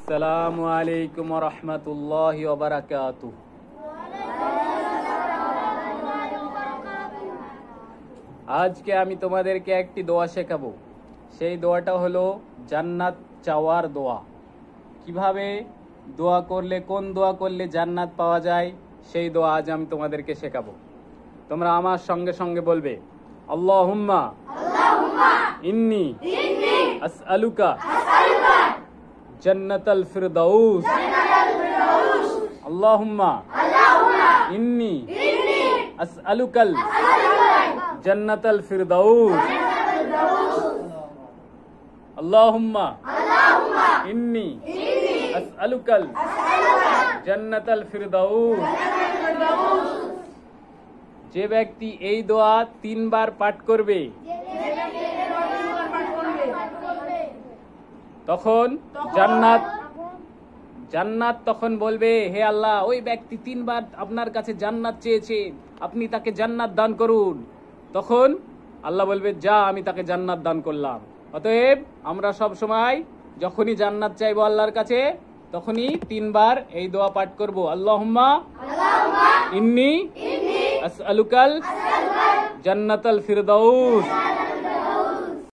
আসসালামু আলাইকুম ওয়া রাহমাতুল্লাহি ওয়া বারাকাতুহু। আজকে আমি তোমাদেরকে একটি দোয়া শেখাবো। সেই দোয়াটা হলো জান্নাত চাওয়ার দোয়া। কিভাবে দোয়া করলে, কোন দোয়া করলে জান্নাত পাওয়া যায়, সেই দোয়া আজ আমি তোমাদেরকে শেখাবো। তোমরা আমার সঙ্গে সঙ্গে বলবে, আল্লাহুম্মা ইন্নী আসআলুকা জান্নাতাল ফিরদাউস। আল্লাহুম্মা ইন্নী আসআলুকাল জান্নাতাল ফিরদাউস। আল্লাহুম্মা ইন্নী আসআলুকাল জান্নাতাল ফিরদাউস। যে ব্যক্তি এই দোয়া 3 বার পাঠ করবে তখন জান্নাত তখন বলবে, হে আল্লাহ, ওই ব্যক্তি 3 বার আপনার কাছে জান্নাত চেয়েছে, আপনি তাকে জান্নাত দান করুন। তখন আল্লাহ বলবে, যা, আমি তাকে জান্নাত দান করলাম। অতএব আমরা সব সময় যখনই জান্নাত চাইবো আল্লাহর কাছে, তখনই 3 বার এই দোয়া পাঠ করব, আল্লাহুম্মা ইন্নী আসআলুকাল জান্নাতাল ফিরদাউস।